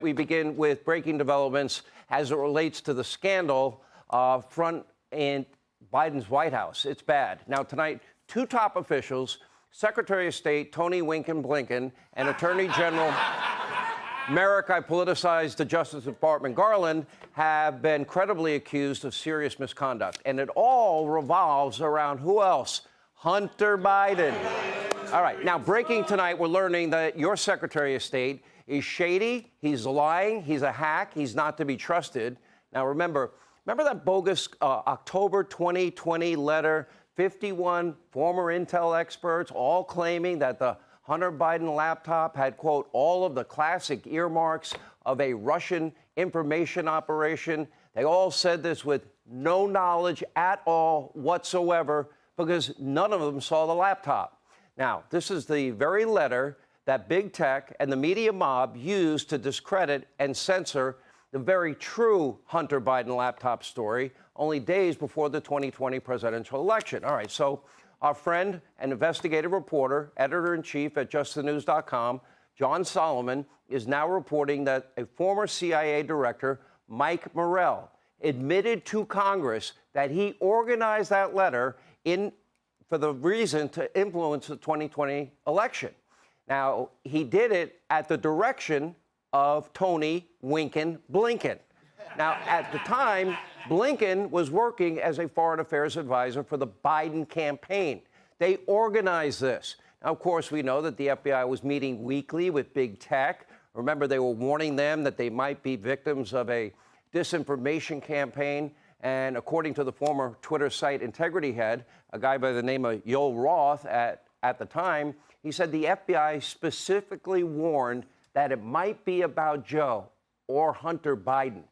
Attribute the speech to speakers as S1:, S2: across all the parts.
S1: We begin with breaking developments as it relates to the scandal front in Biden's White House. It's bad. Now, tonight, two top officials, Secretary of State Tony Blinken and Attorney General Merrick, I politicized the Justice Department, Garland, have been credibly accused of serious misconduct. And it all revolves around who else? Hunter Biden. All right. Now, breaking tonight, we're learning that your Secretary of State is shady, he's lying, he's a hack, he's not to be trusted. Now, remember that bogus October 2020 letter, 51 former Intel experts all claiming that the Hunter Biden laptop had, quote, all of the classic earmarks of a Russian information operation. They all said this with no knowledge at all whatsoever because none of them saw the laptop. Now, this is the very letter that big tech and the media mob used to discredit and censor the very true Hunter Biden laptop story only days before the 2020 presidential election. All right, so our friend and investigative reporter, editor-in-chief at justthenews.com, John Solomon, is now reporting that a former CIA director, Mike Morrell, admitted to Congress that he organized that letter for the reason to influence the 2020 election. Now, he did it at the direction of Tony Blinken. Now, at the time, Blinken was working as a foreign affairs advisor for the Biden campaign. They organized this. Now, of course, we know that the FBI was meeting weekly with big tech. Remember, they were warning them that they might be victims of a disinformation campaign. And according to the former Twitter site integrity head, a guy by the name of Yoel Roth at the time, he said the FBI specifically warned that it might be about Joe or Hunter Biden.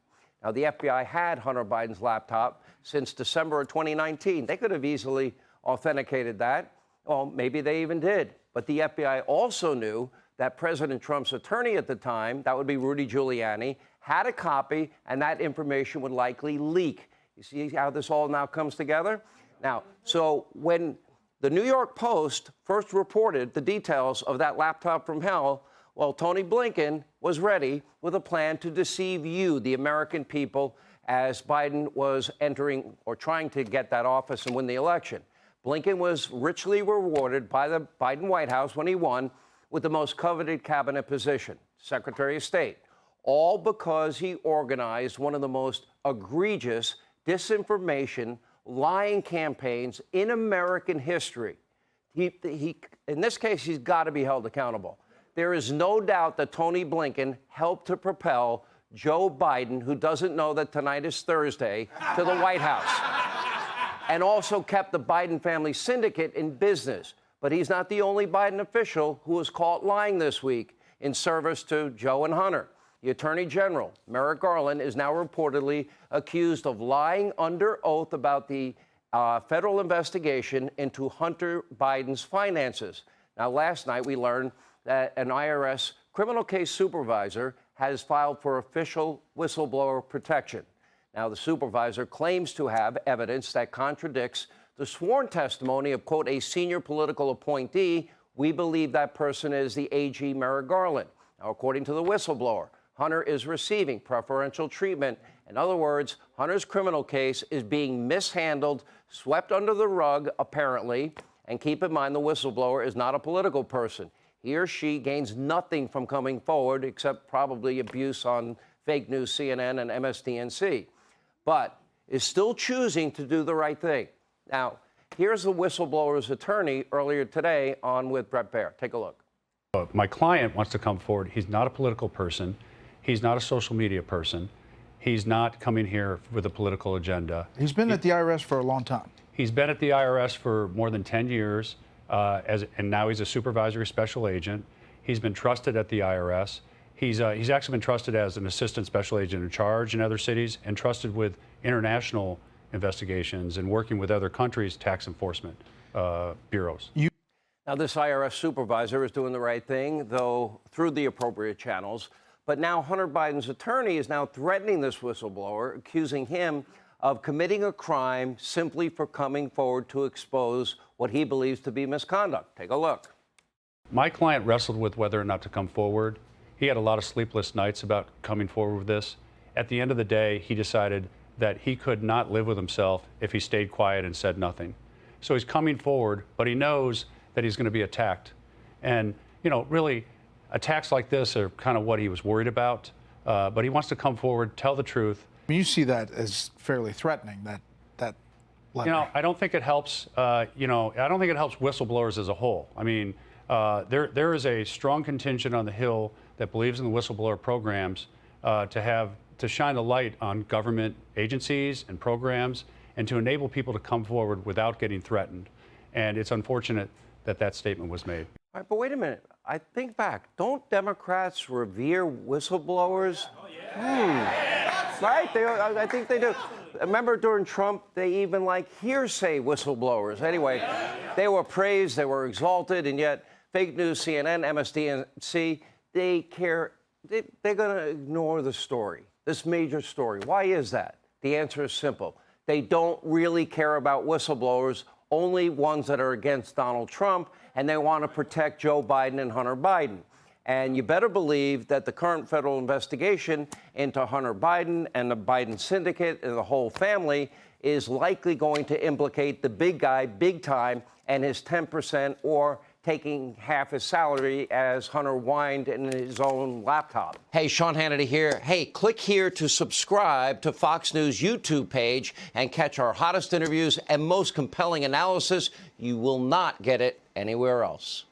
S1: Now, the FBI had Hunter Biden's laptop since December of 2019. They could have easily authenticated that. Well, maybe they even did. But the FBI also knew that President Trump's attorney at the time, that would be Rudy Giuliani, had a copy, and that information would likely leak. You see how this all now comes together? Now, so when the New York Post first reported the details of that laptop from hell, well, Tony Blinken was ready with a plan to deceive you, the American people, as Biden was entering or trying to get that office and win the election. Blinken was richly rewarded by the Biden White House when he won with the most coveted cabinet position, Secretary of State, all because he organized one of the most egregious disinformation, lying campaigns in American history. In this case, he's got to be held accountable. There is no doubt that Tony Blinken helped to propel Joe Biden, who doesn't know that tonight is Thursday, to the White House, and also kept the Biden family syndicate in business. But he's not the only Biden official who was caught lying this week in service to Joe and Hunter. The Attorney General, Merrick Garland, is now reportedly accused of lying under oath about the federal investigation into Hunter Biden's finances. Now, last night we learned that an IRS criminal case supervisor has filed for official whistleblower protection. Now, the supervisor claims to have evidence that contradicts the sworn testimony of, quote, a senior political appointee. We believe that person is the AG Merrick Garland. Now, according to the whistleblower, Hunter is receiving preferential treatment. In other words, Hunter's criminal case is being mishandled, swept under the rug, apparently. And keep in mind, the whistleblower is not a political person. He or she gains nothing from coming forward except probably abuse on fake news, CNN, and MSDNC, but is still choosing to do the right thing. Now, here's the whistleblower's attorney earlier today on with Bret Baier. Take a look.
S2: My client wants to come forward. He's not a political person. He's not a social media person. He's not coming here with a political agenda.
S3: He's been at the IRS for a long time.
S2: He's been at the IRS for more than 10 years. And now he's a supervisory special agent. He's been trusted at the IRS. He's actually been trusted as an assistant special agent in charge in other cities and trusted with international investigations and working with other countries' tax enforcement bureaus.
S1: Now, this IRS supervisor is doing the right thing, though through the appropriate channels. But now Hunter Biden's attorney is now threatening this whistleblower, accusing him of committing a crime simply for coming forward to expose what he believes to be misconduct. Take a look.
S2: My client wrestled with whether or not to come forward. He had a lot of sleepless nights about coming forward with this. At the end of the day, he decided that he could not live with himself if he stayed quiet and said nothing. So he's coming forward, but he knows that he's going to be attacked. And, you know, really, attacks like this are kind of what he was worried about. But he wants to come forward, tell the truth.
S3: You see that as fairly threatening, that letter.
S2: You know, I don't think it helps, I don't think it helps whistleblowers as a whole. I mean, there is a strong contingent on the Hill that believes in the whistleblower programs to shine a light on government agencies and programs and to enable people to come forward without getting threatened. And it's unfortunate that that statement was made.
S1: All right, but wait a minute. I think back. Don't Democrats revere whistleblowers? Right? I think they do. Remember during Trump, they even like hearsay whistleblowers. Anyway, they were praised, they were exalted, and yet fake news, CNN, MSDNC, they care. They're going to ignore the story, this major story. Why is that? The answer is simple. They don't really care about whistleblowers, only ones that are against Donald Trump, and they want to protect Joe Biden and Hunter Biden. And you better believe that the current federal investigation into Hunter Biden and the Biden syndicate and the whole family is likely going to implicate the big guy big time and his 10% or taking half his salary as Hunter whined in his own laptop. Hey, Sean Hannity here. Hey, click here to subscribe to Fox News YouTube page and catch our hottest interviews and most compelling analysis. You will not get it anywhere else.